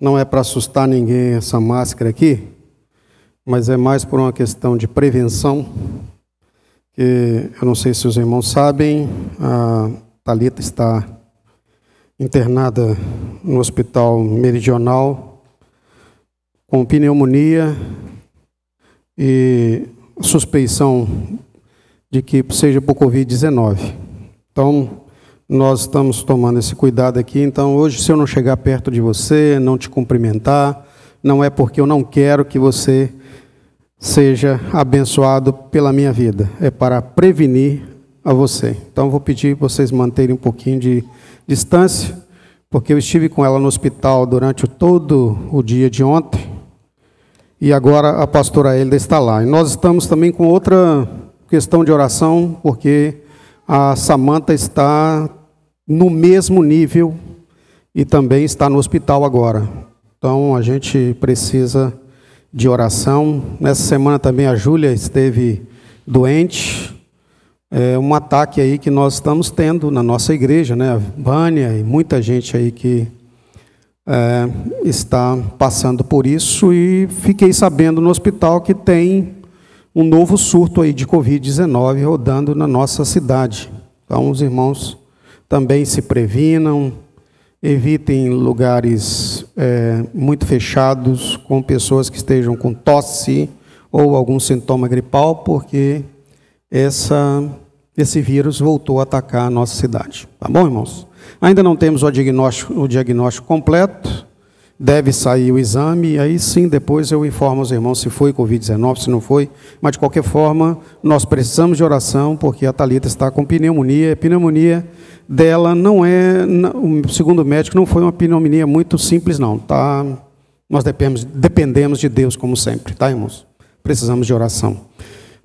Não é para assustar ninguém essa máscara aqui, mas é mais por uma questão de prevenção. Que eu não sei se os irmãos sabem, a Thalita está internada no Hospital Meridional com pneumonia e suspeição de que seja por Covid-19. Então, nós estamos tomando esse cuidado aqui. Então, hoje, se eu não chegar perto de você, não te cumprimentar, não é porque eu não quero que você seja abençoado pela minha vida. É para prevenir a você. Então, vou pedir para vocês manterem um pouquinho de distância, porque eu estive com ela no hospital durante todo o dia de ontem, e agora a pastora Elida está lá. E nós estamos também com outra questão de oração, porque a Samanta está no mesmo nível e também está no hospital agora. Então, a gente precisa de oração. Nessa semana também a Júlia esteve doente. É um ataque aí que nós estamos tendo na nossa igreja, né? A Vânia e muita gente aí que está passando por isso, e fiquei sabendo no hospital que tem um novo surto aí de Covid-19 rodando na nossa cidade. Então, os irmãos também se previnam, evitem lugares muito fechados, com pessoas que estejam com tosse ou algum sintoma gripal, porque esse vírus voltou a atacar a nossa cidade. Tá bom, irmãos? Ainda não temos o diagnóstico completo, deve sair o exame, e aí sim, depois eu informo aos irmãos se foi Covid-19, se não foi, mas de qualquer forma, nós precisamos de oração, porque a Thalita está com pneumonia. A pneumonia dela não é, segundo o médico, não foi uma pneumonia muito simples, não, tá? Nós dependemos de Deus, como sempre, tá, irmãos? Precisamos de oração.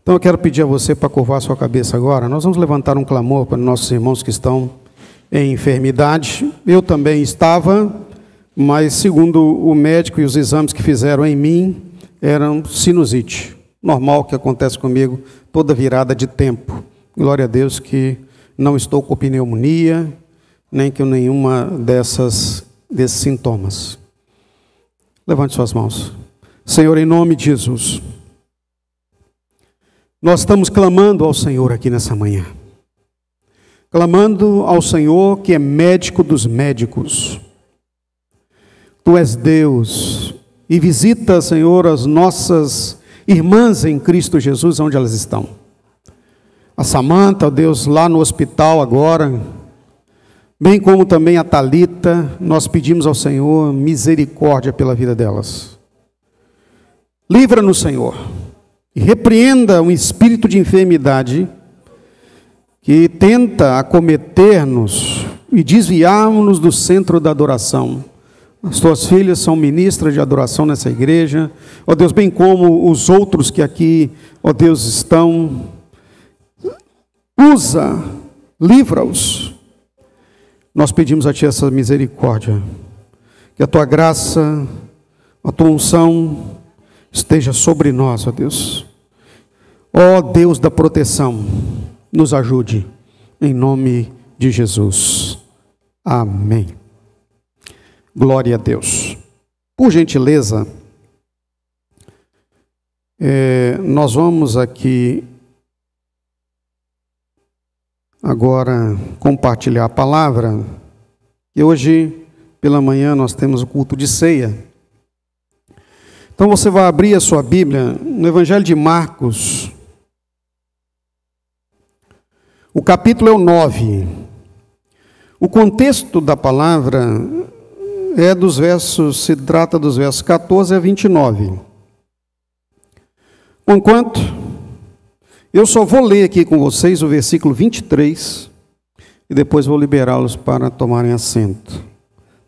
Então, eu quero pedir a você para curvar a sua cabeça agora. Nós vamos levantar um clamor para nossos irmãos que estão em enfermidade. Eu também estava, mas segundo o médico e os exames que fizeram em mim, eram sinusite. Normal, que acontece comigo toda virada de tempo. Glória a Deus que não estou com pneumonia, nem com nenhuma desses sintomas. Levante suas mãos. Senhor, em nome de Jesus, nós estamos clamando ao Senhor aqui nessa manhã. Clamando ao Senhor, que é médico dos médicos. Tu és Deus, e visita, Senhor, as nossas irmãs em Cristo Jesus, onde elas estão. A Samanta, ó Deus, lá no hospital agora, bem como também a Thalita, nós pedimos ao Senhor misericórdia pela vida delas. Livra-nos, Senhor, e repreenda um espírito de enfermidade que tenta acometer-nos e desviar-nos do centro da adoração. As tuas filhas são ministras de adoração nessa igreja, ó Deus, bem como os outros que aqui, ó Deus, estão. Usa, livra-os. Nós pedimos a Ti essa misericórdia, que a Tua graça, a Tua unção esteja sobre nós, ó Deus. Ó Deus da proteção, nos ajude, em nome de Jesus. Amém. Glória a Deus. Por gentileza, nós vamos aqui agora compartilhar a palavra. E hoje, pela manhã, nós temos o culto de ceia. Então você vai abrir a sua Bíblia no Evangelho de Marcos. O capítulo é o 9. O contexto da palavra se trata dos versos 14 a 29. Enquanto eu só vou ler aqui com vocês o versículo 23 e depois vou liberá-los para tomarem assento.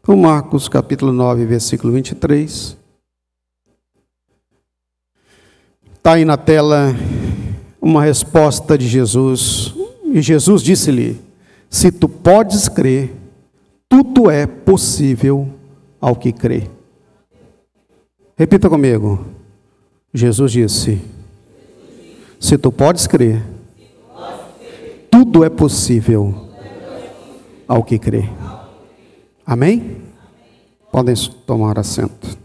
Então, Marcos capítulo 9, versículo 23. Está aí na tela uma resposta de Jesus. E Jesus disse-lhe: se tu podes crer, tudo é possível ao que crê. Repita comigo. Jesus disse: se tu podes crer, tudo é possível ao que crê. Amém? Podem tomar assento.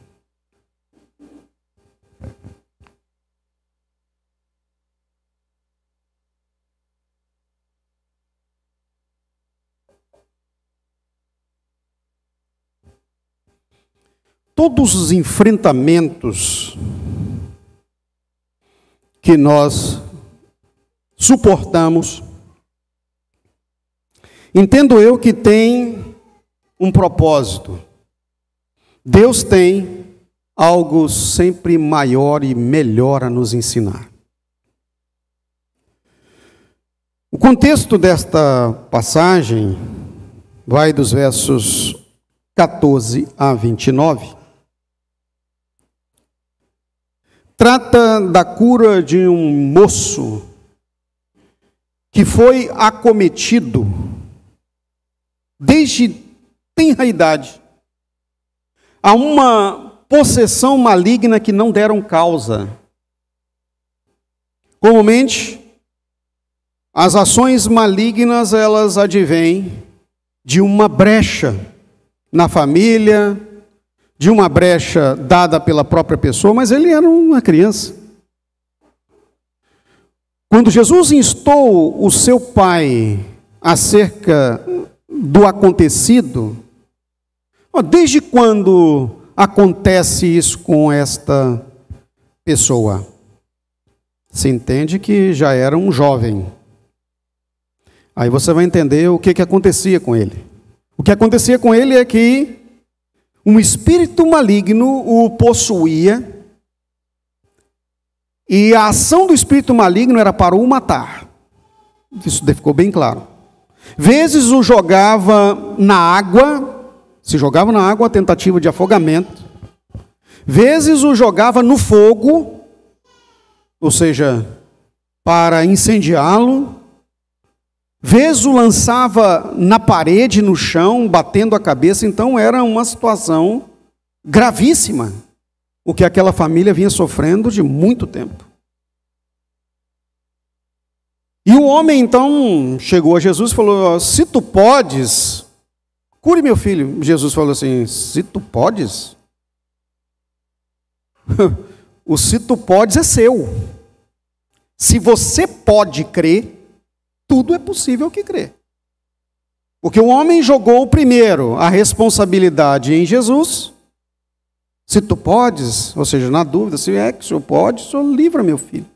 Todos os enfrentamentos que nós suportamos, entendo eu que tem um propósito. Deus tem algo sempre maior e melhor a nos ensinar. O contexto desta passagem vai dos versos 14 a 29. Trata da cura de um moço que foi acometido desde tenra idade a uma possessão maligna que não deram causa. Comumente, as ações malignas, elas advêm de uma brecha na família, de uma brecha dada pela própria pessoa, mas ele era uma criança. Quando Jesus instou o seu pai acerca do acontecido, desde quando acontece isso com esta pessoa? Se entende que já era um jovem. Aí você vai entender o que acontecia com ele. O que acontecia com ele é que um espírito maligno o possuía, e a ação do espírito maligno era para o matar. Isso ficou bem claro. Vezes o jogava na água, se jogava na água, a tentativa de afogamento. Vezes o jogava no fogo, ou seja, para incendiá-lo. Vezes o lançava na parede, no chão, batendo a cabeça. Então era uma situação gravíssima, o que aquela família vinha sofrendo de muito tempo. E o homem então chegou a Jesus e falou: se tu podes, cure meu filho. Jesus falou assim: se tu podes? O se tu podes é seu. Se você pode crer, tudo é possível que crê. Porque o homem jogou primeiro a responsabilidade em Jesus. Se tu podes, ou seja, na dúvida, se é que o senhor pode, o senhor livra meu filho.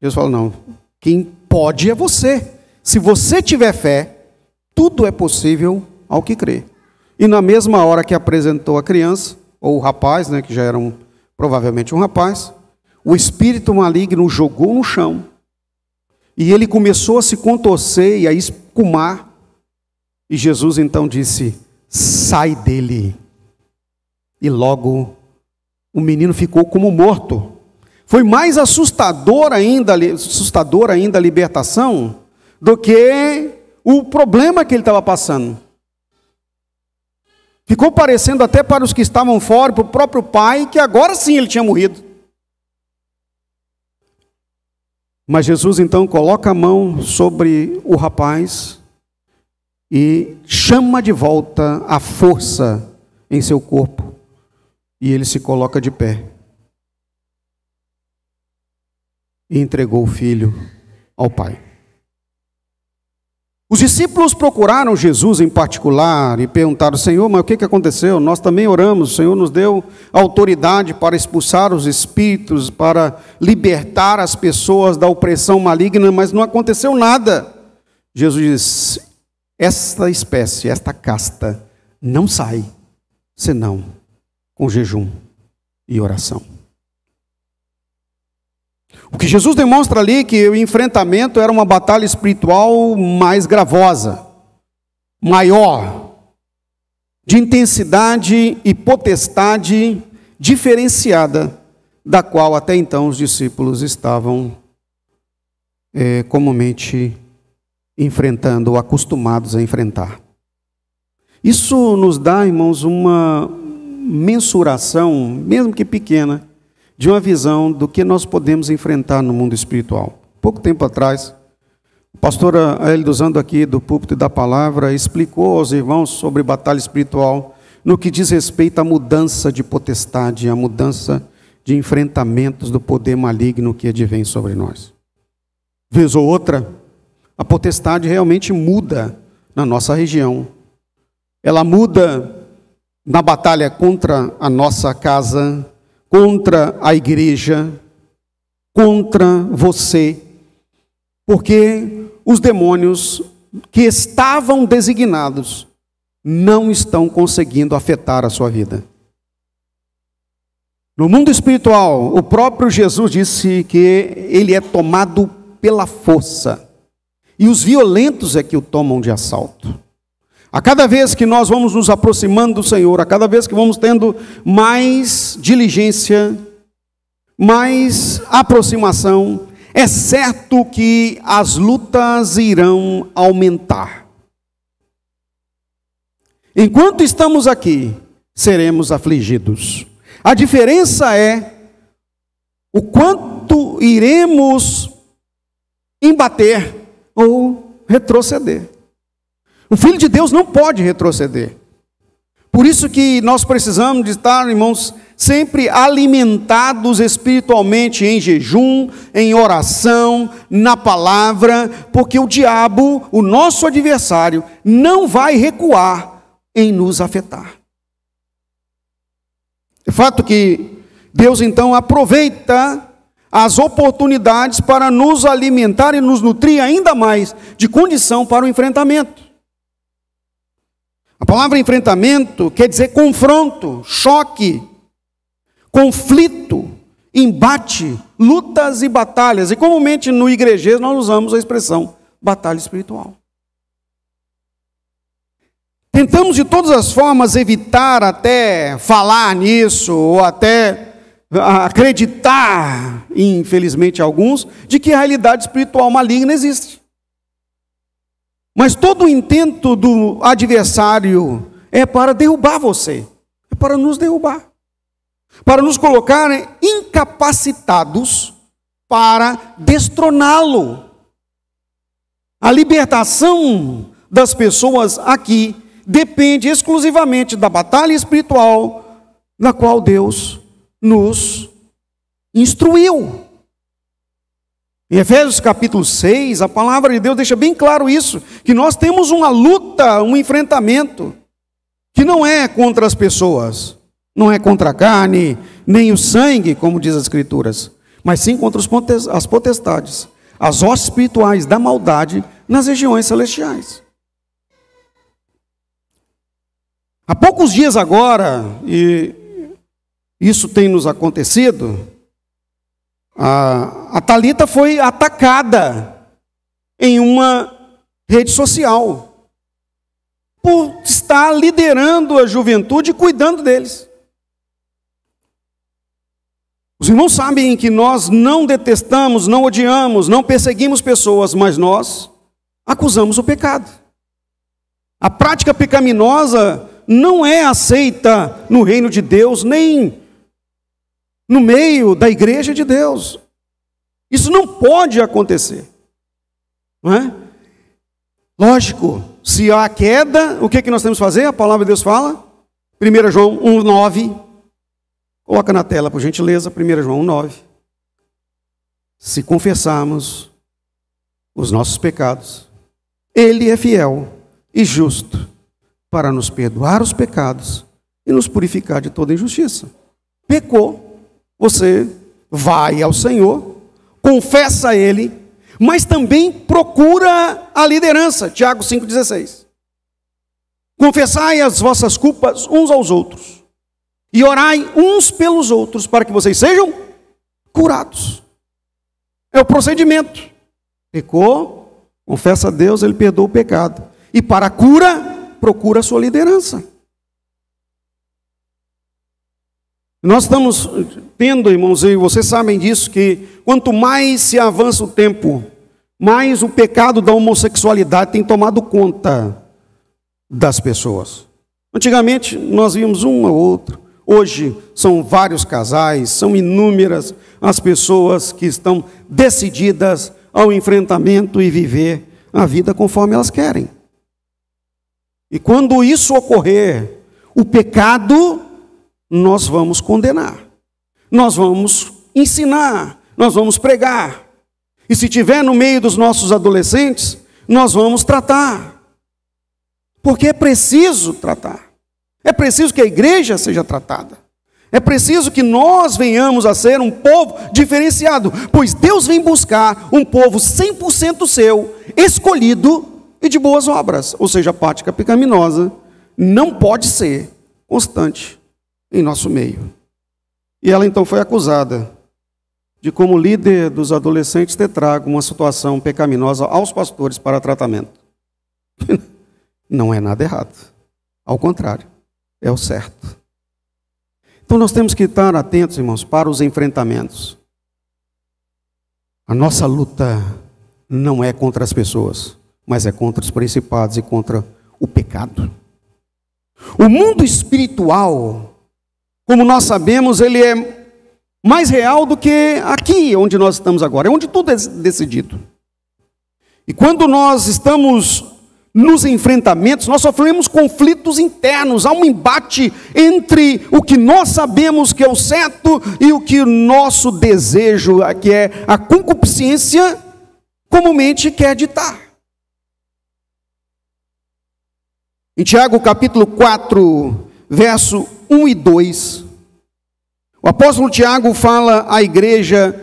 Jesus falou: não, quem pode é você. Se você tiver fé, tudo é possível ao que crê. E na mesma hora que apresentou a criança, ou o rapaz, né, que já era provavelmente um rapaz, o espírito maligno o jogou no chão. E ele começou a se contorcer e a escumar. E Jesus então disse: sai dele. E logo o menino ficou como morto. Foi mais assustador ainda a libertação do que o problema que ele estava passando. Ficou parecendo até para os que estavam fora, para o próprio pai, que agora sim ele tinha morrido. Mas Jesus então coloca a mão sobre o rapaz e chama de volta a força em seu corpo. E ele se coloca de pé. E entregou o filho ao pai. Os discípulos procuraram Jesus em particular e perguntaram: Senhor, mas o que aconteceu? Nós também oramos, o Senhor nos deu autoridade para expulsar os espíritos, para libertar as pessoas da opressão maligna, mas não aconteceu nada. Jesus diz: esta espécie, esta casta, não sai, senão com jejum e oração. O que Jesus demonstra ali é que o enfrentamento era uma batalha espiritual mais gravosa, maior, de intensidade e potestade diferenciada, da qual até então os discípulos estavam comumente enfrentando ou acostumados a enfrentar. Isso nos dá, irmãos, uma mensuração, mesmo que pequena, de uma visão do que nós podemos enfrentar no mundo espiritual. Pouco tempo atrás, a pastora Aélio dos Anjos aqui do púlpito e da palavra explicou aos irmãos sobre batalha espiritual, no que diz respeito à mudança de potestade, à mudança de enfrentamentos do poder maligno que advém sobre nós. Vez ou outra, a potestade realmente muda na nossa região. Ela muda na batalha contra a nossa casa, contra a igreja, contra você, porque os demônios que estavam designados não estão conseguindo afetar a sua vida. No mundo espiritual, o próprio Jesus disse que ele é tomado pela força, e os violentos é que o tomam de assalto. A cada vez que nós vamos nos aproximando do Senhor, a cada vez que vamos tendo mais diligência, mais aproximação, é certo que as lutas irão aumentar. Enquanto estamos aqui, seremos afligidos. A diferença é o quanto iremos embater ou retroceder. O Filho de Deus não pode retroceder. Por isso que nós precisamos de estar, irmãos, sempre alimentados espiritualmente em jejum, em oração, na palavra, porque o diabo, o nosso adversário, não vai recuar em nos afetar. É fato que Deus então aproveita as oportunidades para nos alimentar e nos nutrir ainda mais de condição para o enfrentamento. A palavra enfrentamento quer dizer confronto, choque, conflito, embate, lutas e batalhas. E comumente no igrejês nós usamos a expressão batalha espiritual. Tentamos de todas as formas evitar até falar nisso, ou até acreditar, infelizmente alguns, de que a realidade espiritual maligna existe. Mas todo o intento do adversário é para derrubar você, é para nos derrubar, para nos colocar incapacitados para destroná-lo. A libertação das pessoas aqui depende exclusivamente da batalha espiritual na qual Deus nos instruiu. Em Efésios capítulo 6, a palavra de Deus deixa bem claro isso, que nós temos uma luta, um enfrentamento, que não é contra as pessoas, não é contra a carne, nem o sangue, como diz as Escrituras, mas sim contra as potestades, as hostes espirituais da maldade nas regiões celestiais. Há poucos dias agora, e isso tem nos acontecido, a Thalita foi atacada em uma rede social por estar liderando a juventude e cuidando deles. Os irmãos sabem que nós não detestamos, não odiamos, não perseguimos pessoas, mas nós acusamos o pecado. A prática pecaminosa não é aceita no reino de Deus, nem no meio da igreja de Deus. Isso não pode acontecer. Não é? Lógico, se há queda, o que nós temos que fazer? A palavra de Deus fala, 1 João 1,9. Coloca na tela, por gentileza, 1 João 1,9. Se confessarmos os nossos pecados, Ele é fiel e justo para nos perdoar os pecados e nos purificar de toda injustiça. Pecou, você vai ao Senhor, confessa a Ele, mas também procura a liderança. Tiago 5,16. Confessai as vossas culpas uns aos outros e orai uns pelos outros para que vocês sejam curados. É o procedimento. Pecou, confessa a Deus, Ele perdoa o pecado. E para a cura, procura a sua liderança. Nós estamos tendo, irmãos, e vocês sabem disso, que quanto mais se avança o tempo, mais o pecado da homossexualidade tem tomado conta das pessoas. Antigamente nós víamos um ou outro, hoje são vários casais, são inúmeras as pessoas que estão decididas ao enfrentamento e viver a vida conforme elas querem. E quando isso ocorrer, o pecado nós vamos condenar, nós vamos ensinar, nós vamos pregar. E se tiver no meio dos nossos adolescentes, nós vamos tratar. Porque é preciso tratar. É preciso que a igreja seja tratada. É preciso que nós venhamos a ser um povo diferenciado, pois Deus vem buscar um povo 100% seu, escolhido e de boas obras. Ou seja, a prática pecaminosa não pode ser constante em nosso meio. E ela então foi acusada de, como líder dos adolescentes, ter trago uma situação pecaminosa aos pastores para tratamento. Não é nada errado. Ao contrário, é o certo. Então nós temos que estar atentos, irmãos, para os enfrentamentos. A nossa luta não é contra as pessoas, mas é contra os principados e contra o pecado. O mundo espiritual, como nós sabemos, ele é mais real do que aqui onde nós estamos agora, é onde tudo é decidido. E quando nós estamos nos enfrentamentos, nós sofremos conflitos internos, há um embate entre o que nós sabemos que é o certo e o que o nosso desejo, que é a concupiscência, comumente quer ditar. Em Tiago capítulo 4, verso 1 e 2, o apóstolo Tiago fala à igreja,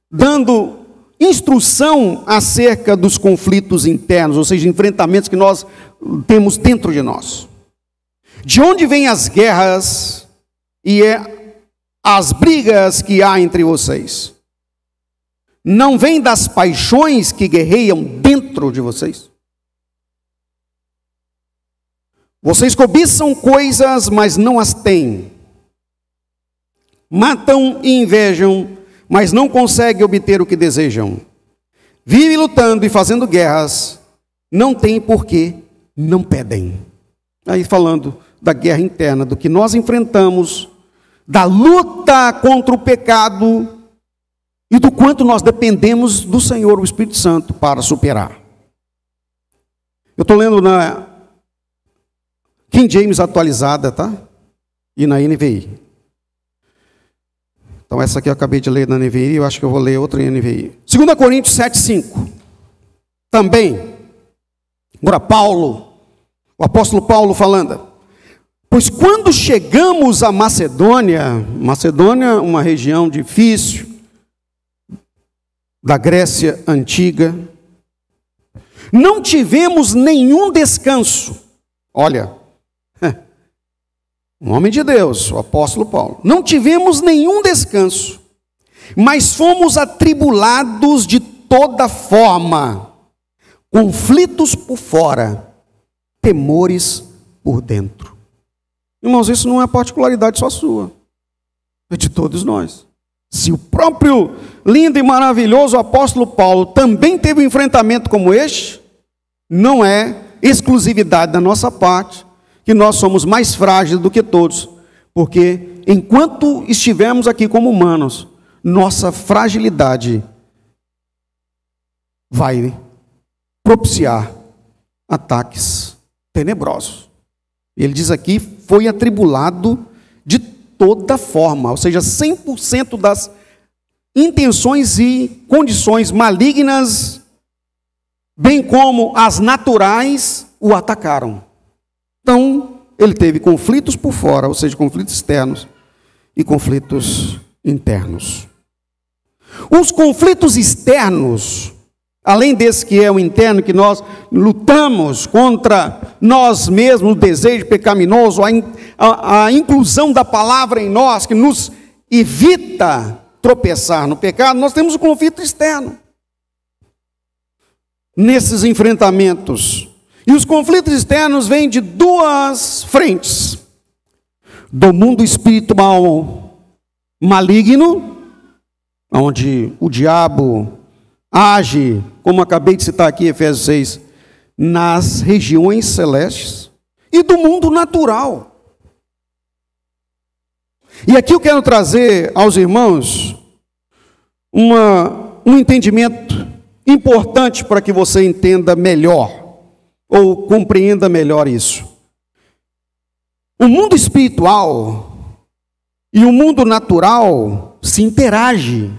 dando instrução acerca dos conflitos internos, ou seja, enfrentamentos que nós temos dentro de nós. De onde vêm as guerras e as brigas que há entre vocês? Não vêm das paixões que guerreiam dentro de vocês? Vocês cobiçam coisas, mas não as têm. Matam e invejam, mas não conseguem obter o que desejam. Vivem lutando e fazendo guerras, não têm porque não pedem. Aí falando da guerra interna, do que nós enfrentamos, da luta contra o pecado e do quanto nós dependemos do Senhor, o Espírito Santo, para superar. Eu estou lendo na King James atualizada, tá? E na NVI. Então essa aqui eu acabei de ler na NVI, eu acho que eu vou ler outra em NVI. 2 Coríntios 7,5. Também, agora Paulo, o apóstolo Paulo falando, pois quando chegamos a Macedônia, uma região difícil, da Grécia antiga, não tivemos nenhum descanso. Olha, um homem de Deus, o apóstolo Paulo. Não tivemos nenhum descanso, mas fomos atribulados de toda forma, conflitos por fora, temores por dentro. Irmãos, isso não é particularidade só sua, é de todos nós. Se o próprio lindo e maravilhoso apóstolo Paulo também teve um enfrentamento como este, não é exclusividade da nossa parte, que nós somos mais frágeis do que todos, porque enquanto estivermos aqui como humanos, nossa fragilidade vai propiciar ataques tenebrosos. Ele diz aqui, foi atribulado de toda forma, ou seja, 100% das intenções e condições malignas, bem como as naturais, o atacaram. Então, ele teve conflitos por fora, ou seja, conflitos externos e conflitos internos. Os conflitos externos, além desse que é o interno, que nós lutamos contra nós mesmos, o desejo pecaminoso, a inclusão da palavra em nós, que nos evita tropeçar no pecado, nós temos o conflito externo. Nesses enfrentamentos, e os conflitos externos vêm de duas frentes. Do mundo espiritual maligno, onde o diabo age, como acabei de citar aqui, Efésios 6, nas regiões celestes, e do mundo natural. E aqui eu quero trazer aos irmãos um entendimento importante para que você entenda melhor, ou compreenda melhor isso. O mundo espiritual e o mundo natural se interagem,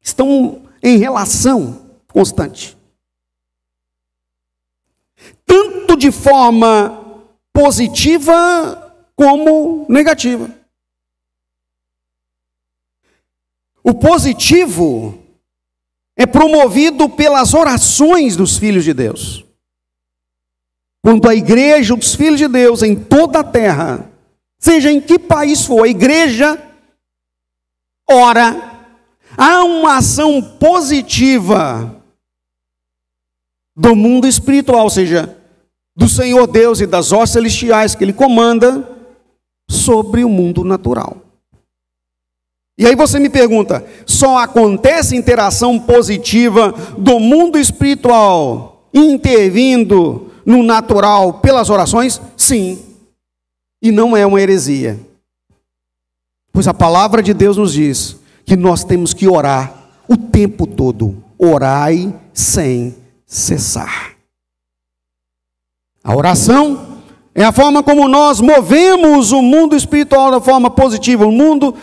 estão em relação constante. Tanto de forma positiva como negativa. O positivo é promovido pelas orações dos filhos de Deus. Quando a igreja dos filhos de Deus em toda a terra, seja em que país for, a igreja ora, há uma ação positiva do mundo espiritual, ou seja, do Senhor Deus e das hostes celestiais que Ele comanda sobre o mundo natural. E aí você me pergunta, só acontece interação positiva do mundo espiritual intervindo no natural pelas orações? Sim. E não é uma heresia. Pois a palavra de Deus nos diz que nós temos que orar o tempo todo. Orai sem cessar. A oração é a forma como nós movemos o mundo espiritual da forma positiva, o mundo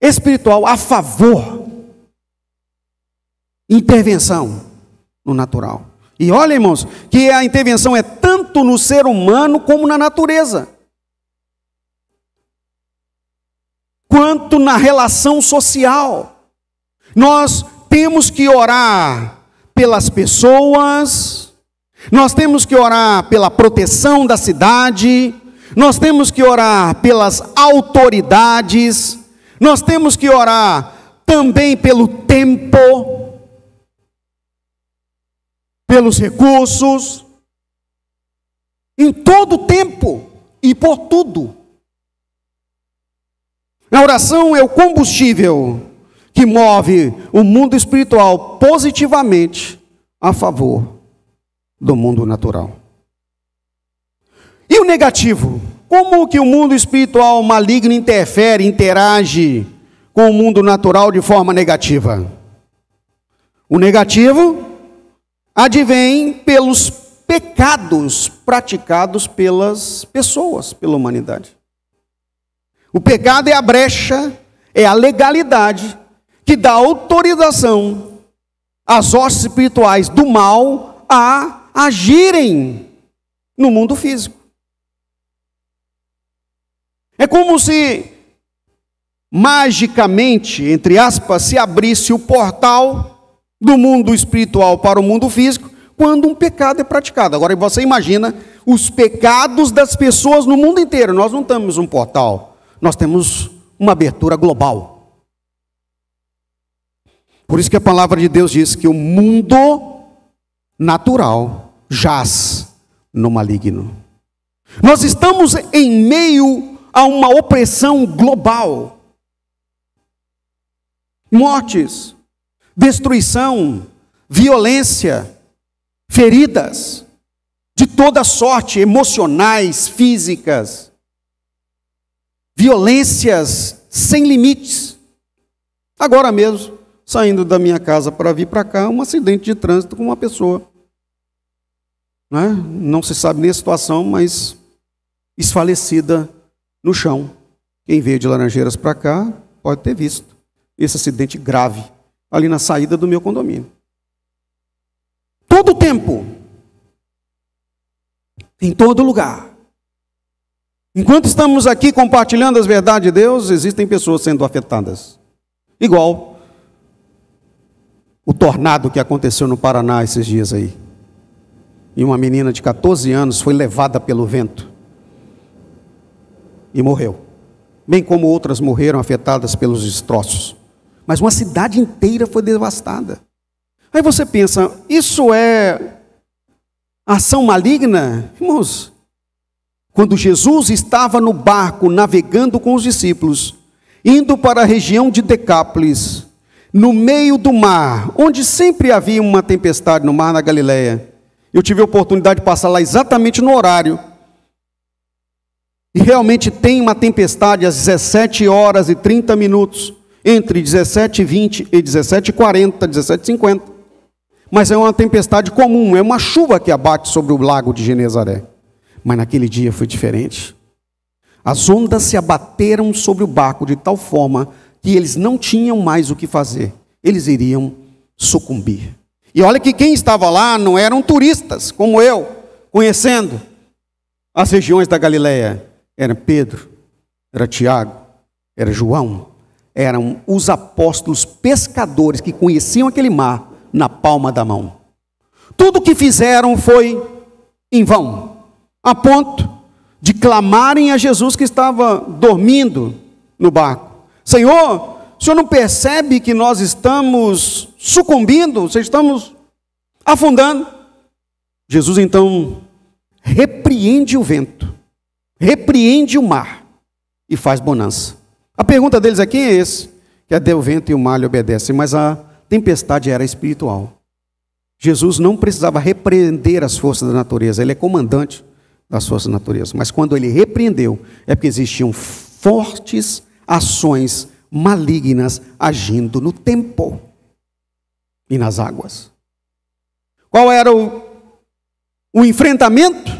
espiritual a favor. Intervenção no natural. E olha, irmãos, que a intervenção é tanto no ser humano como na natureza, quanto na relação social. Nós temos que orar pelas pessoas, nós temos que orar pela proteção da cidade, nós temos que orar pelas autoridades, nós temos que orar também pelo tempo, pelos recursos, em todo o tempo e por tudo. A oração é o combustível que move o mundo espiritual positivamente a favor do mundo natural. E o negativo? Como que o mundo espiritual maligno interage com o mundo natural de forma negativa? O negativo advém pelos pecados praticados pelas pessoas, pela humanidade. O pecado é a brecha, é a legalidade que dá autorização às hostes espirituais do mal a agirem no mundo físico. É como se magicamente, entre aspas, se abrisse o portal do mundo espiritual para o mundo físico quando um pecado é praticado. Agora você imagina os pecados das pessoas no mundo inteiro. Nós não temos um portal, nós temos uma abertura global. Por isso que a palavra de Deus diz que o mundo natural jaz no maligno. Nós estamos em meio a uma opressão global. Mortes, destruição, violência, feridas de toda sorte, emocionais, físicas, violências sem limites. Agora mesmo, saindo da minha casa para vir para cá, um acidente de trânsito com uma pessoa. Não se sabe nem a situação, mas esfalecida no chão. Quem veio de Laranjeiras para cá pode ter visto esse acidente grave ali na saída do meu condomínio. Todo o tempo, em todo lugar. Enquanto estamos aqui compartilhando as verdades de Deus, existem pessoas sendo afetadas. Igual o tornado que aconteceu no Paraná esses dias aí. E uma menina de 14 anos foi levada pelo vento e morreu. Bem como outras morreram afetadas pelos destroços. Mas uma cidade inteira foi devastada. Aí você pensa, isso é ação maligna? Irmãos, quando Jesus estava no barco navegando com os discípulos, indo para a região de Decápolis, no meio do mar, onde sempre havia uma tempestade no mar na Galileia, eu tive a oportunidade de passar lá exatamente no horário. E realmente tem uma tempestade às 17h30, entre 17h20 e 17h40, 17h50. Mas é uma tempestade comum, é uma chuva que abate sobre o lago de Genezaré. Mas naquele dia foi diferente. As ondas se abateram sobre o barco de tal forma que eles não tinham mais o que fazer. Eles iriam sucumbir. E olha que quem estava lá não eram turistas, como eu, conhecendo as regiões da Galileia. Era Pedro, era Tiago, era João, eram os apóstolos pescadores que conheciam aquele mar na palma da mão. Tudo o que fizeram foi em vão, a ponto de clamarem a Jesus que estava dormindo no barco. Senhor, o Senhor não percebe que nós estamos sucumbindo, estamos afundando? Jesus então repreende o vento, repreende o mar e faz bonança. A pergunta deles aqui é esse, que é o vento e o mar lhe obedecem, mas a tempestade era espiritual. Jesus não precisava repreender as forças da natureza, ele é comandante das forças da natureza, mas quando ele repreendeu, é porque existiam fortes ações malignas agindo no tempo e nas águas. Qual era o enfrentamento?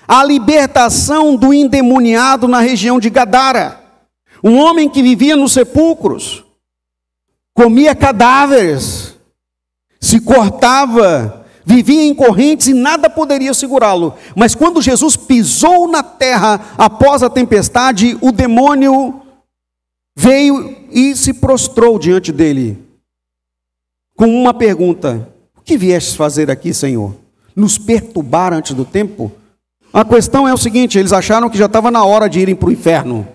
A libertação do endemoniado na região de Gadara. Um homem que vivia nos sepulcros, comia cadáveres, se cortava, vivia em correntes e nada poderia segurá-lo. Mas quando Jesus pisou na terra após a tempestade, o demônio veio e se prostrou diante dele, com uma pergunta: o que viestes fazer aqui, Senhor? Nos perturbar antes do tempo? A questão é o seguinte: eles acharam que já estava na hora de irem para o inferno.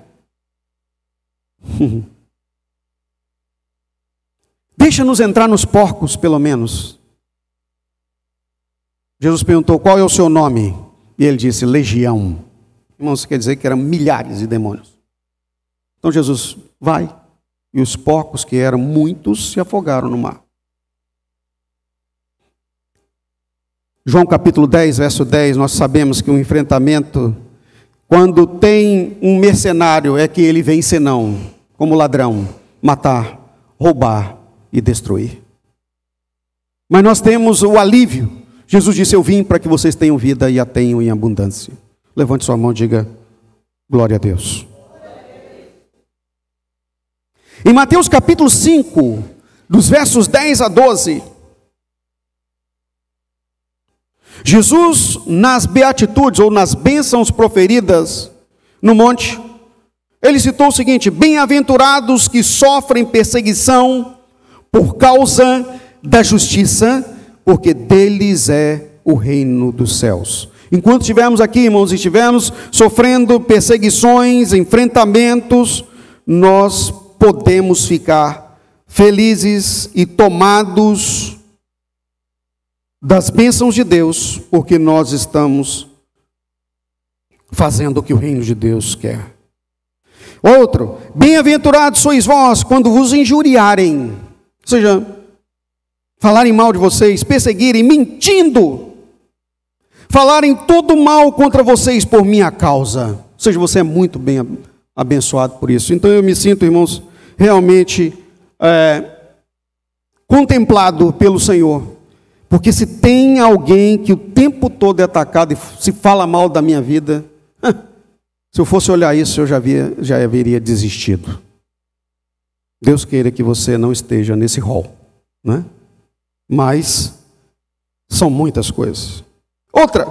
Deixa-nos entrar nos porcos, pelo menos. Jesus perguntou: qual é o seu nome? E ele disse: Legião. Irmãos, quer dizer que eram milhares de demônios. Então Jesus vai, e os porcos, que eram muitos, se afogaram no mar. João capítulo 10, verso 10, nós sabemos que o enfrentamento, quando tem um mercenário, é que ele vem senão, como ladrão, matar, roubar e destruir. Mas nós temos o alívio. Jesus disse: eu vim para que vocês tenham vida e a tenham em abundância. Levante sua mão e diga: glória a Deus. Em Mateus capítulo 5, dos versos 10 a 12, Jesus, nas beatitudes ou nas bênçãos proferidas no monte, ele citou o seguinte: bem-aventurados que sofrem perseguição por causa da justiça, porque deles é o reino dos céus. Enquanto estivermos aqui, irmãos, e estivermos sofrendo perseguições, enfrentamentos, nós podemos ficar felizes e tomados das bênçãos de Deus, porque nós estamos fazendo o que o reino de Deus quer. Outro: bem-aventurados sois vós quando vos injuriarem, ou seja, falarem mal de vocês, perseguirem, mentindo, falarem todo mal contra vocês por minha causa. Ou seja, você é muito bem abençoado por isso. Então eu me sinto, irmãos, realmente contemplado pelo Senhor. Porque se tem alguém que o tempo todo é atacado e se fala mal da minha vida, se eu fosse olhar isso, eu já haveria desistido. Deus queira que você não esteja nesse rol, né? Mas são muitas coisas. Outra: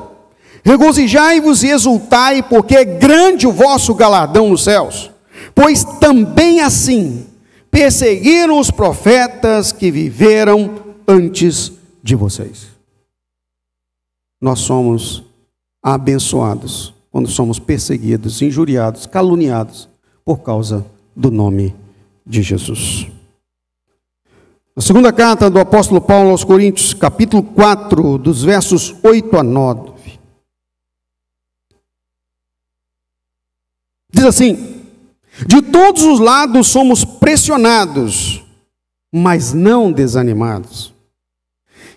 regozijai-vos e exultai, porque é grande o vosso galardão nos céus, pois também assim perseguiram os profetas que viveram antes de vocês. Nós somos abençoados quando somos perseguidos, injuriados, caluniados por causa do nome de Jesus. Na segunda carta do apóstolo Paulo aos Coríntios, capítulo 4, dos versos 8 a 9, diz assim: de todos os lados somos pressionados, mas não desanimados.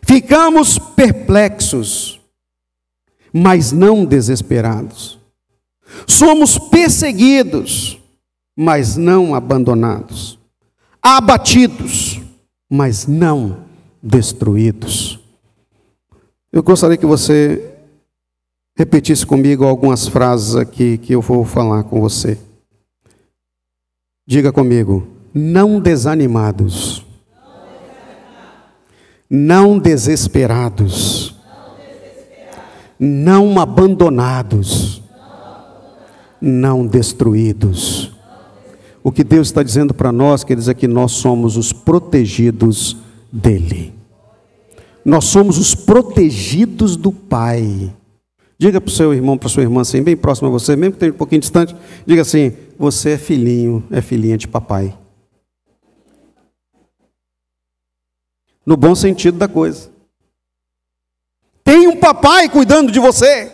Ficamos perplexos, mas não desesperados. Somos perseguidos, mas não abandonados. Abatidos, mas não destruídos. Eu gostaria que você repetisse comigo algumas frases aqui que eu vou falar com você. Diga comigo: não desanimados, não desesperados, não abandonados, não destruídos. O que Deus está dizendo para nós, queridos, é que nós somos os protegidos dEle. Nós somos os protegidos do Pai. Diga para o seu irmão, para a sua irmã, assim, bem próximo a você, mesmo que esteja um pouquinho distante, diga assim: você é filhinho, é filhinha de papai. No bom sentido da coisa. Tem um papai cuidando de você.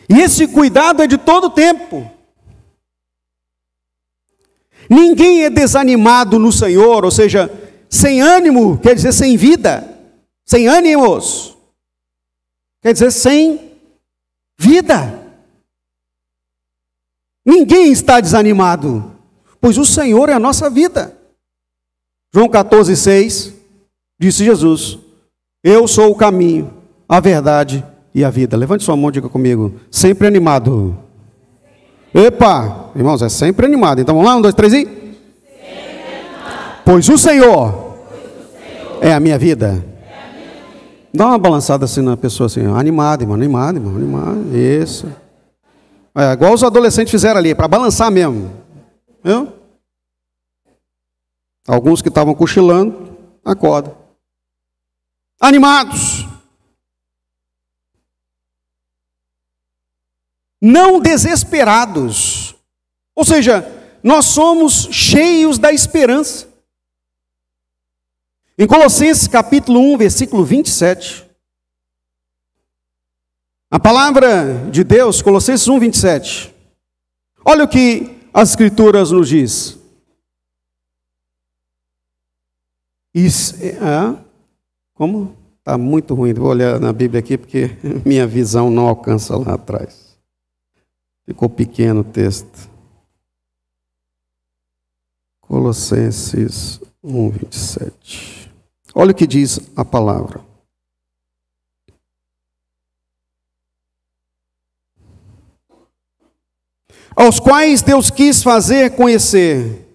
E esse cuidado é de todo tempo. Ninguém é desanimado no Senhor, ou seja, sem ânimo, quer dizer sem vida. Sem ânimos, quer dizer sem vida. Ninguém está desanimado, pois o Senhor é a nossa vida. João 14,6, disse Jesus: eu sou o caminho, a verdade e a vida. Levante sua mão e diga comigo: sempre animado. Epa, irmãos, é sempre animado. Então vamos lá, 1, 2, 3 e... Pois o Senhor é a minha vida. Dá uma balançada assim na pessoa, assim, animado, irmão, animado, irmão, animado, isso. É, igual os adolescentes fizeram ali, para balançar mesmo. Viu? Alguns que estavam cochilando, acorda. Animados. Não desesperados. Ou seja, nós somos cheios da esperança. Em Colossenses capítulo 1, versículo 27, a palavra de Deus, Colossenses 1, 27, olha o que as Escrituras nos diz. Como? Está muito ruim, vou olhar na Bíblia aqui porque minha visão não alcança lá atrás. Ficou pequeno o texto. Colossenses 1, 27. Olha o que diz a palavra. Aos quais Deus quis fazer conhecer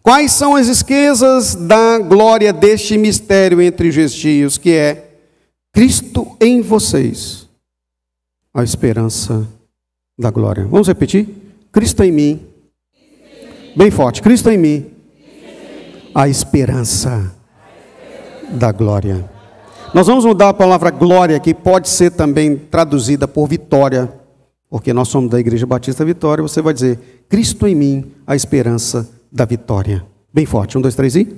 quais são as riquezas da glória deste mistério entre os gentios, que é Cristo em vocês, a esperança da glória. Vamos repetir? Cristo em mim. Bem forte. Cristo em mim, a esperança da glória. Nós vamos mudar a palavra glória, que pode ser também traduzida por vitória, porque nós somos da Igreja Batista Vitória. Você vai dizer: Cristo em mim, a esperança da vitória. Bem forte. 1, 2, 3 e... Cristo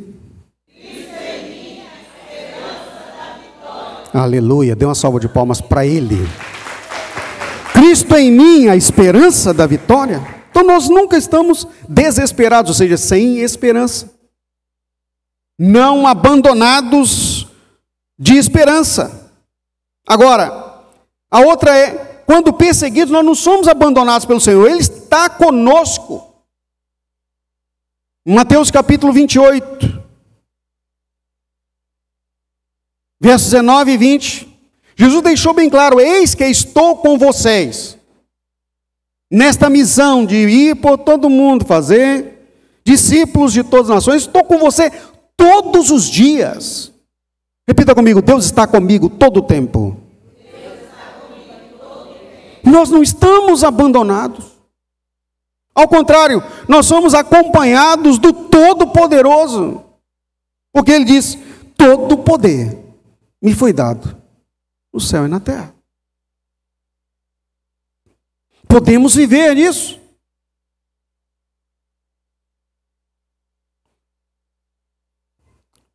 em mim, a esperança da vitória. Aleluia. Dê uma salva de palmas para Ele. Cristo em mim, a esperança da vitória. Então nós nunca estamos desesperados, ou seja, sem esperança. Não abandonados de esperança. Agora, a outra é, quando perseguidos, nós não somos abandonados pelo Senhor, Ele está conosco. Mateus capítulo 28, versos 19 e 20, Jesus deixou bem claro: eis que estou com vocês, nesta missão de ir por todo mundo, fazer discípulos de todas as nações. Estou com você todos os dias. Repita comigo: Deus está comigo todo o tempo. Nós não estamos abandonados. Ao contrário, nós somos acompanhados do Todo-Poderoso. Porque Ele diz: todo poder me foi dado no céu e na terra. Podemos viver nisso.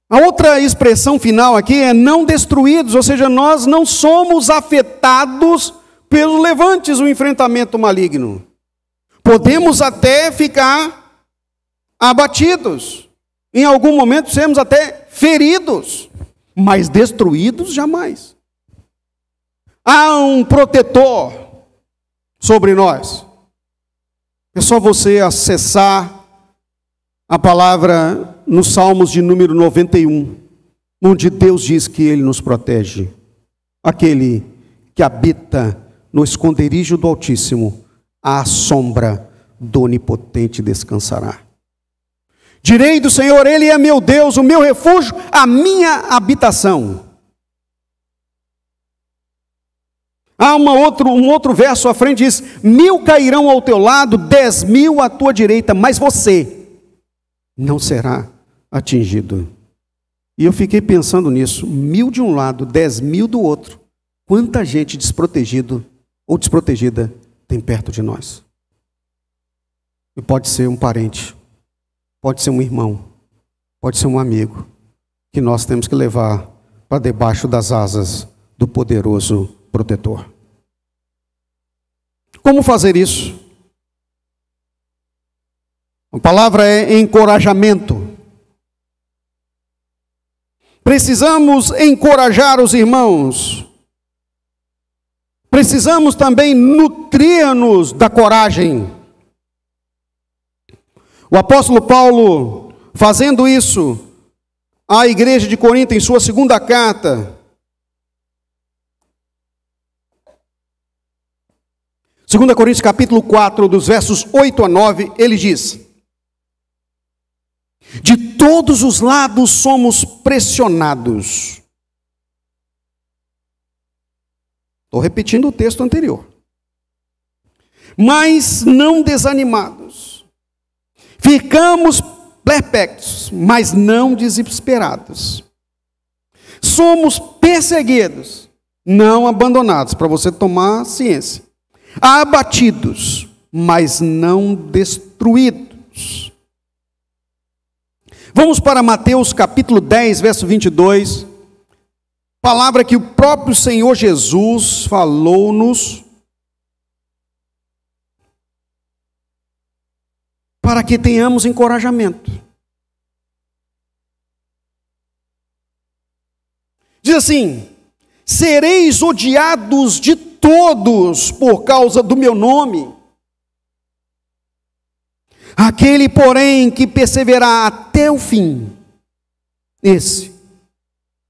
A outra expressão final aqui é não destruídos, ou seja, nós não somos afetados pelos levantes do enfrentamento maligno. Podemos até ficar abatidos, em algum momento sermos até feridos, mas destruídos jamais. Há um protetor sobre nós. É só você acessar a palavra nos Salmos de número 91, onde Deus diz que Ele nos protege. aquele que habita no esconderijo do Altíssimo, à sombra do Onipotente descansará. Direi do Senhor, Ele é meu Deus, o meu refúgio, a minha habitação. Há um outro verso à frente, diz: 1000 cairão ao teu lado, 10.000 à tua direita, mas você não será atingido. E eu fiquei pensando nisso, 1000 de um lado, 10.000 do outro. Quanta gente desprotegido ou desprotegida tem perto de nós? E pode ser um parente, pode ser um irmão, pode ser um amigo, que nós temos que levar para debaixo das asas do poderoso protetor. Como fazer isso? A palavra é encorajamento. Precisamos encorajar os irmãos. Precisamos também nutrir-nos da coragem. O apóstolo Paulo, fazendo isso à igreja de Corinto, em sua segunda carta, 2 Coríntios capítulo 4, dos versos 8 a 9, ele diz: de todos os lados somos pressionados. Estou repetindo o texto anterior. Mas não desanimados. Ficamos perplexos, mas não desesperados. Somos perseguidos, não abandonados, para você tomar ciência. Abatidos, mas não destruídos. Vamos para Mateus capítulo 10, verso 22. Palavra que o próprio Senhor Jesus falou-nos para que tenhamos encorajamento. Diz assim: sereis odiados de todos por causa do meu nome. Aquele, porém, que perseverar até o fim, esse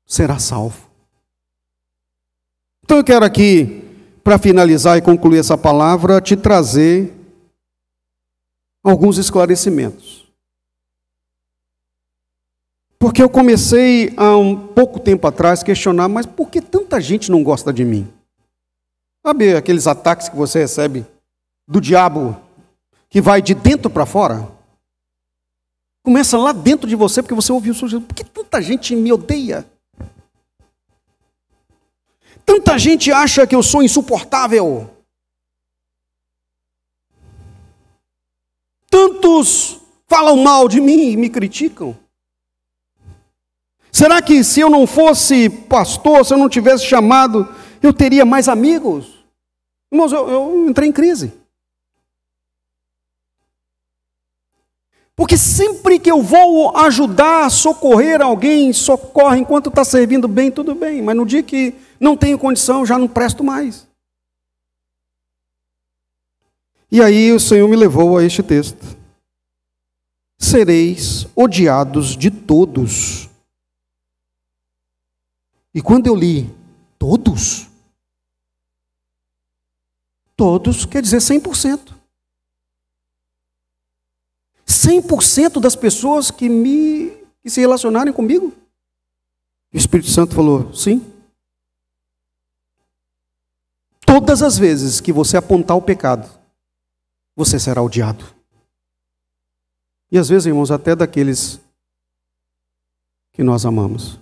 será salvo. Então eu quero aqui, para finalizar e concluir essa palavra, te trazer alguns esclarecimentos. Porque eu comecei há um pouco tempo atrás a questionar, mas por que tanta gente não gosta de mim? Sabe aqueles ataques que você recebe do diabo, que vai de dentro para fora? Começa lá dentro de você, porque você ouviu o seu Jesus. Por que tanta gente me odeia? Tanta gente acha que eu sou insuportável. Tantos falam mal de mim e me criticam. Será que se eu não fosse pastor, se eu não tivesse chamado, eu teria mais amigos? Irmãos, eu entrei em crise. Porque sempre que eu vou ajudar, socorrer alguém, socorre enquanto está servindo bem, tudo bem. Mas no dia que não tenho condição, já não presto mais. E aí o Senhor me levou a este texto. Sereis odiados de todos. E quando eu li todos, todos quer dizer 100%. 100% das pessoas que se relacionarem comigo. O Espírito Santo falou, sim. Todas as vezes que você apontar o pecado, você será odiado. E às vezes, irmãos, até daqueles que nós amamos.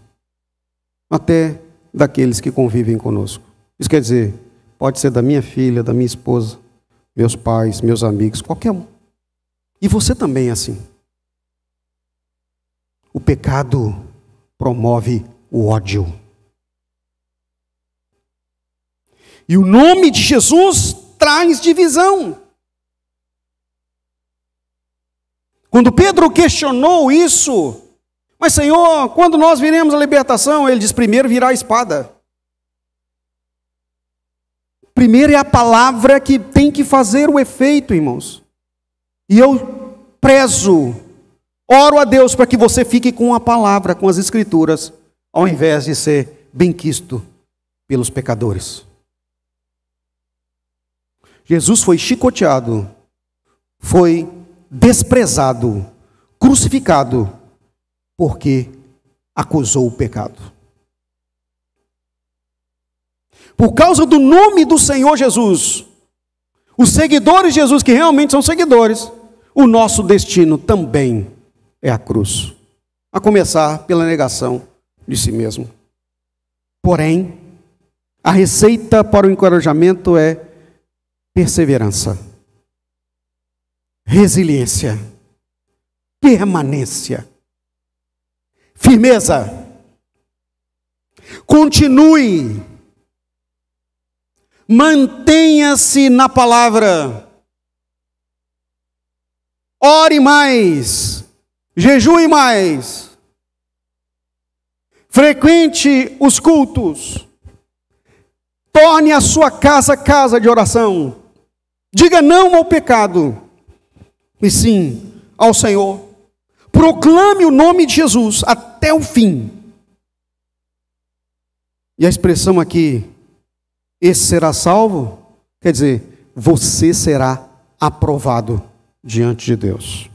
Até daqueles que convivem conosco. Isso quer dizer, pode ser da minha filha, da minha esposa, meus pais, meus amigos, qualquer um. E você também é assim. O pecado promove o ódio. E o nome de Jesus traz divisão. Quando Pedro questionou isso, mas Senhor, quando nós viremos a libertação, ele diz, primeiro virá a espada. Primeiro é a palavra que tem que fazer o efeito, irmãos. E eu prezo, oro a Deus para que você fique com a palavra, com as escrituras, ao invés de ser benquisto pelos pecadores. Jesus foi chicoteado, foi desprezado, crucificado, porque acusou o pecado. Por causa do nome do Senhor Jesus, os seguidores de Jesus, que realmente são seguidores, o nosso destino também é a cruz. A começar pela negação de si mesmo. Porém, a receita para o encorajamento é perseverança, resiliência, permanência, firmeza. Continue, mantenha-se na palavra, ore mais, jejue mais, frequente os cultos, torne a sua casa casa de oração, diga não ao pecado, e sim ao Senhor, proclame o nome de Jesus até o fim. E a expressão aqui, esse será salvo, quer dizer, você será aprovado diante de Deus.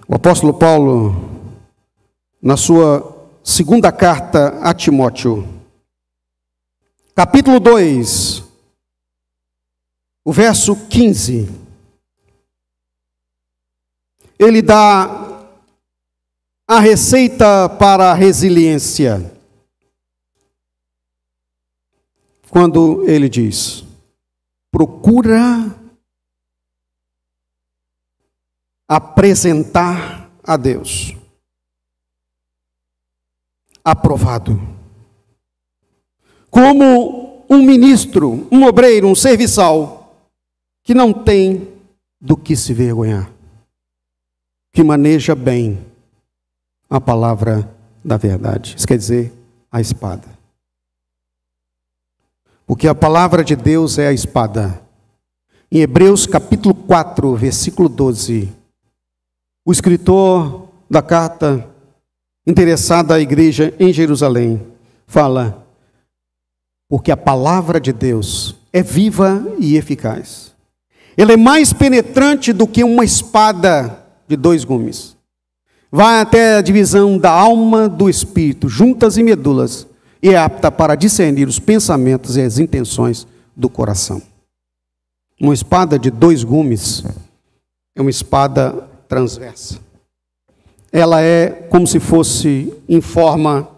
O apóstolo Paulo, na sua segunda carta a Timóteo, capítulo 2, o verso 15, ele dá a receita para a resiliência, quando ele diz: procura apresentar a Deus aprovado, como um ministro, um obreiro, um serviçal, que não tem do que se vergonhar, que maneja bem a palavra da verdade. Isso quer dizer, a espada. Porque a palavra de Deus é a espada. Em Hebreus capítulo 4, versículo 12, o escritor da carta interessada à igreja em Jerusalém fala: porque a palavra de Deus é viva e eficaz. Ela é mais penetrante do que uma espada de 2 gumes. Vai até a divisão da alma do espírito, juntas e medulas, e é apta para discernir os pensamentos e as intenções do coração. Uma espada de 2 gumes é uma espada transversa. Ela é como se fosse em forma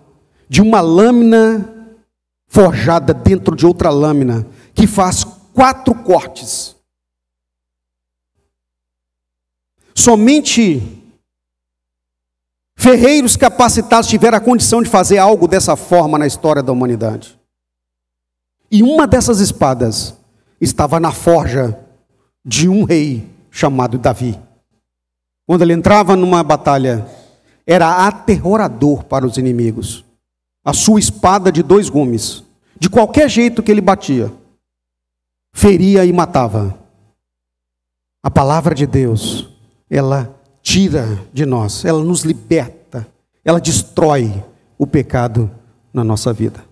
de uma lâmina forjada dentro de outra lâmina, que faz 4 cortes. Somente ferreiros capacitados tiveram a condição de fazer algo dessa forma na história da humanidade. E uma dessas espadas estava na forja de um rei chamado Davi. Quando ele entrava numa batalha, era aterrorador para os inimigos. A sua espada de 2 gumes, de qualquer jeito que ele batia, feria e matava. A palavra de Deus, ela tira de nós, ela nos liberta, ela destrói o pecado na nossa vida.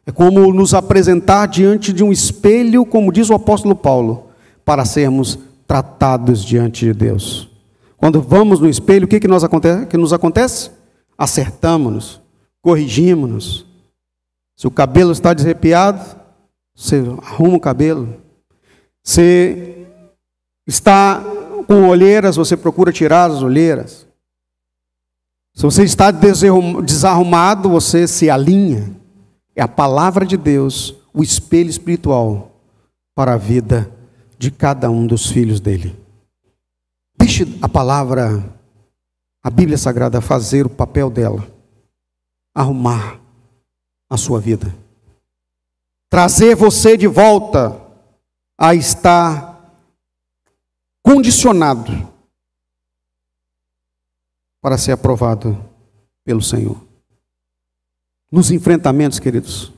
É como nos apresentar diante de um espelho, como diz o apóstolo Paulo, para sermos tratados diante de Deus. Quando vamos no espelho, o que nos acontece? Acertamos-nos, corrigimos-nos. Se o cabelo está desarrepiado, você arruma o cabelo. Se está com olheiras, você procura tirar as olheiras. Se você está desarrumado, você se alinha. É a palavra de Deus, o espelho espiritual para a vida de cada um dos filhos dele. Deixe a palavra, a Bíblia Sagrada, fazer o papel dela, arrumar a sua vida, trazer você de volta a estar condicionado para ser aprovado pelo Senhor. Nos enfrentamentos, queridos,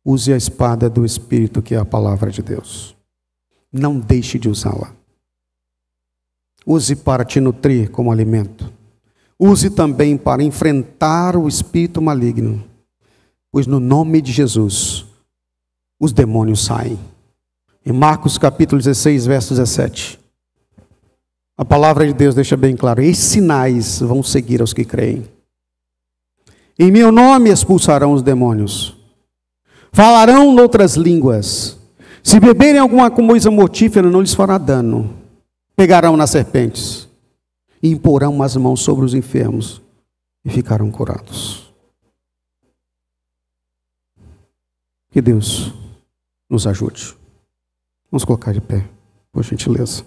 use a espada do Espírito, que é a palavra de Deus. Não deixe de usá-la. Use para te nutrir como alimento. use também para enfrentar o espírito maligno, pois no nome de Jesus os demônios saem. Em Marcos capítulo 16, verso 17, a palavra de Deus deixa bem claro: esses sinais vão seguir aos que creem. Em meu nome expulsarão os demônios, falarão noutras línguas, se beberem alguma coisa mortífera não lhes fará dano, pegarão nas serpentes, e imporão as mãos sobre os enfermos e ficarão curados. Que Deus nos ajude. Vamos colocar de pé, por gentileza.